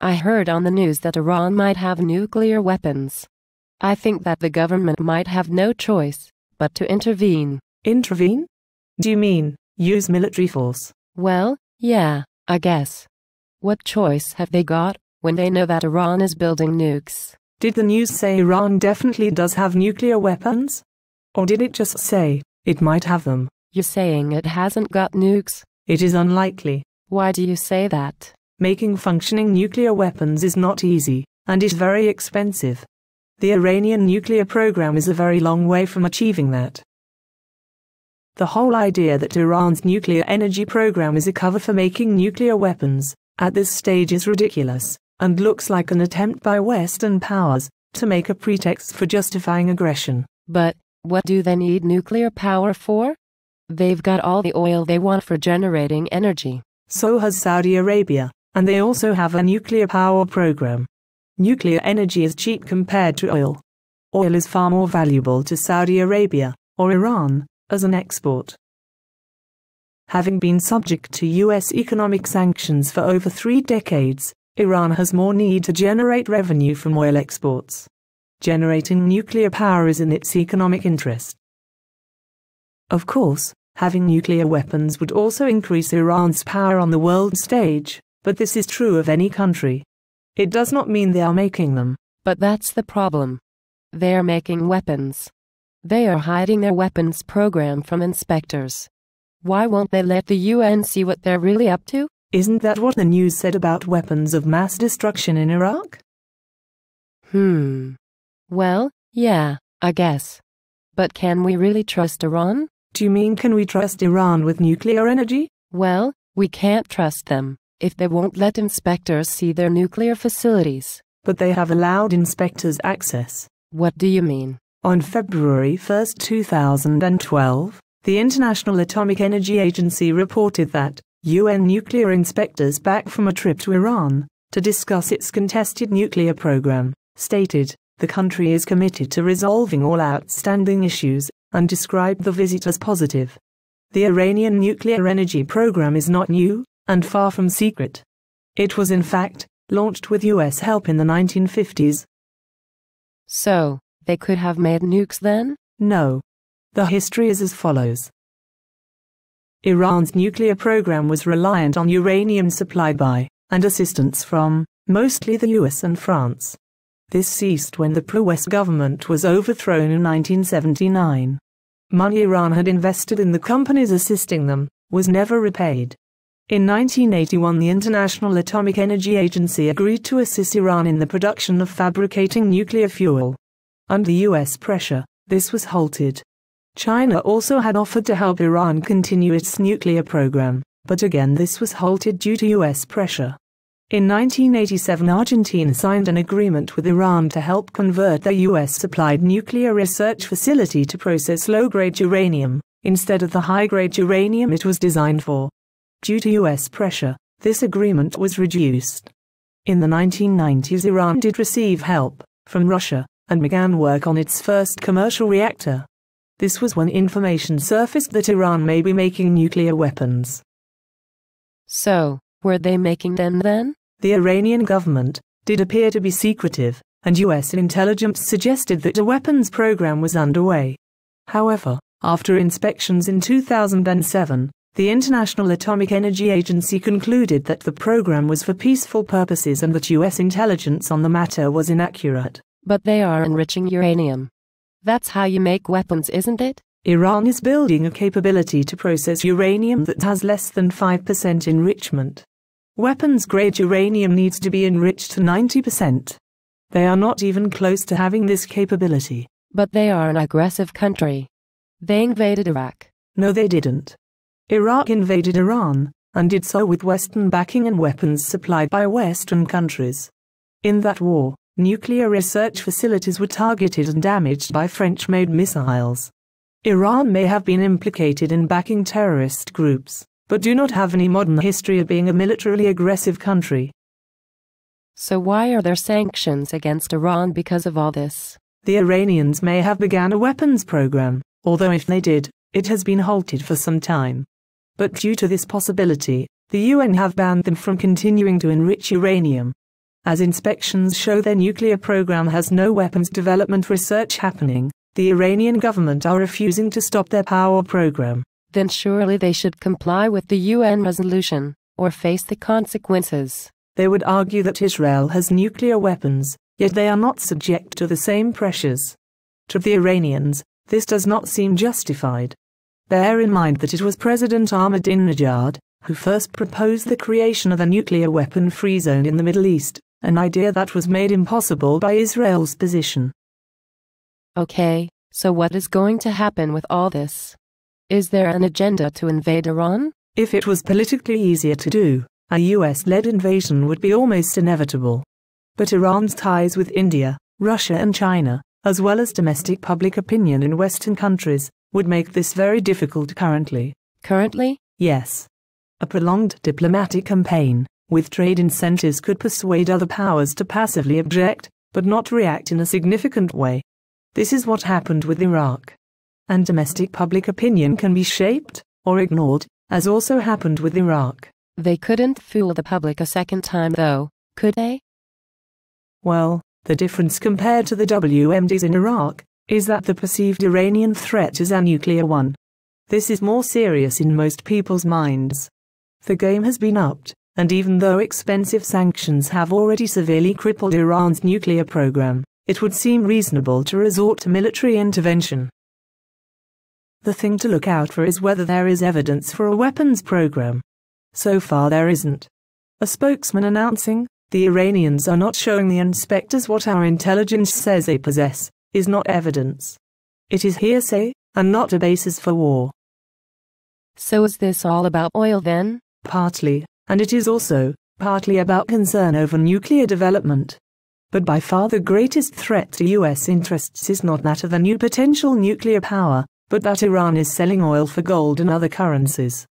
I heard on the news that Iran might have nuclear weapons. I think that the government might have no choice but to intervene. Intervene? Do you mean use military force? Well, yeah, I guess. What choice have they got when they know that Iran is building nukes? Did the news say Iran definitely does have nuclear weapons? Or did it just say it might have them? You're saying it hasn't got nukes? It is unlikely. Why do you say that? Making functioning nuclear weapons is not easy, and is very expensive. The Iranian nuclear program is a very long way from achieving that. The whole idea that Iran's nuclear energy program is a cover for making nuclear weapons, at this stage is ridiculous, and looks like an attempt by Western powers to make a pretext for justifying aggression. But what do they need nuclear power for? They've got all the oil they want for generating energy. So has Saudi Arabia, and they also have a nuclear power program. Nuclear energy is cheap compared to oil. Oil is far more valuable to Saudi Arabia, or Iran, as an export. Having been subject to US economic sanctions for over 3 decades, Iran has more need to generate revenue from oil exports. Generating nuclear power is in its economic interest. Of course, having nuclear weapons would also increase Iran's power on the world stage, but this is true of any country. It does not mean they are making them. But that's the problem. They are making weapons. They are hiding their weapons program from inspectors. Why won't they let the UN see what they're really up to? Isn't that what the news said about weapons of mass destruction in Iraq? Well, yeah, I guess. But can we really trust Iran? Do you mean can we trust Iran with nuclear energy? Well, we can't trust them if they won't let inspectors see their nuclear facilities. But they have allowed inspectors access. What do you mean? On February 1, 2012, the International Atomic Energy Agency reported that UN nuclear inspectors back from a trip to Iran to discuss its contested nuclear program stated the country is committed to resolving all outstanding issues and described the visit as positive. The Iranian nuclear energy program is not new and far from secret. It was in fact launched with US help in the 1950s. So, they could have made nukes then? No. The history is as follows. Iran's nuclear program was reliant on uranium supply by, and assistance from, mostly the US and France. This ceased when the pro-West government was overthrown in 1979. Money Iran had invested in the companies assisting them was never repaid. In 1981, the International Atomic Energy Agency agreed to assist Iran in the production of fabricating nuclear fuel. Under US pressure, this was halted. China also had offered to help Iran continue its nuclear program, but again this was halted due to US pressure. In 1987, Argentina signed an agreement with Iran to help convert their US-supplied nuclear research facility to process low-grade uranium, instead of the high-grade uranium it was designed for. Due to US pressure, this agreement was reduced. In the 1990s, Iran did receive help from Russia and began work on its first commercial reactor. This was when information surfaced that Iran may be making nuclear weapons. So, were they making them then? The Iranian government did appear to be secretive, and US intelligence suggested that a weapons program was underway. However, after inspections in 2007, the International Atomic Energy Agency concluded that the program was for peaceful purposes and that US intelligence on the matter was inaccurate. But they are enriching uranium. That's how you make weapons, isn't it? Iran is building a capability to process uranium that has less than 5% enrichment. Weapons-grade uranium needs to be enriched to 90%. They are not even close to having this capability. But they are an aggressive country. They invaded Iraq. No, they didn't. Iraq invaded Iran, and did so with Western backing and weapons supplied by Western countries. In that war, nuclear research facilities were targeted and damaged by French-made missiles. Iran may have been implicated in backing terrorist groups, but do not have any modern history of being a militarily aggressive country. So why are there sanctions against Iran because of all this? The Iranians may have begun a weapons program, although if they did, it has been halted for some time. But due to this possibility, the UN have banned them from continuing to enrich uranium. As inspections show their nuclear program has no weapons development research happening, the Iranian government are refusing to stop their power program. Then surely they should comply with the UN resolution, or face the consequences. They would argue that Israel has nuclear weapons, yet they are not subject to the same pressures. To the Iranians, this does not seem justified. Bear in mind that it was President Ahmadinejad who first proposed the creation of a nuclear weapon-free zone in the Middle East, an idea that was made impossible by Israel's position. Okay, so what is going to happen with all this? Is there an agenda to invade Iran? If it was politically easier to do, a US-led invasion would be almost inevitable. But Iran's ties with India, Russia and China, as well as domestic public opinion in Western countries, would make this very difficult currently. Currently? Yes. A prolonged diplomatic campaign, with trade incentives, could persuade other powers to passively object, but not react in a significant way. This is what happened with Iraq. And domestic public opinion can be shaped, or ignored, as also happened with Iraq. They couldn't fool the public a second time though, could they? Well, the difference compared to the WMDs in Iraq is that the perceived Iranian threat is a nuclear one. This is more serious in most people's minds. The game has been upped, and even though expensive sanctions have already severely crippled Iran's nuclear program, it would seem reasonable to resort to military intervention. The thing to look out for is whether there is evidence for a weapons program. So far there isn't. A spokesman announcing, "The Iranians are not showing the inspectors what our intelligence says they possess," is not evidence. It is hearsay, and not a basis for war. So is this all about oil then? Partly, and it is also partly about concern over nuclear development. But by far the greatest threat to US interests is not that of a new potential nuclear power, but that Iran is selling oil for gold and other currencies.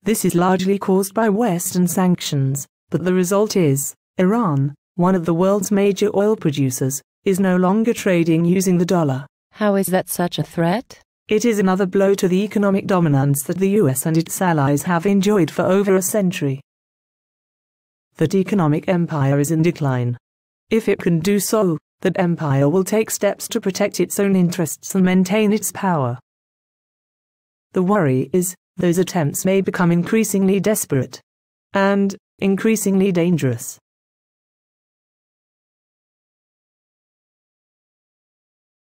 This is largely caused by Western sanctions, but the result is, Iran, one of the world's major oil producers, is no longer trading using the dollar. How is that such a threat? It is another blow to the economic dominance that the US and its allies have enjoyed for over a century. That economic empire is in decline. If it can do so, that empire will take steps to protect its own interests and maintain its power. The worry is, those attempts may become increasingly desperate and increasingly dangerous.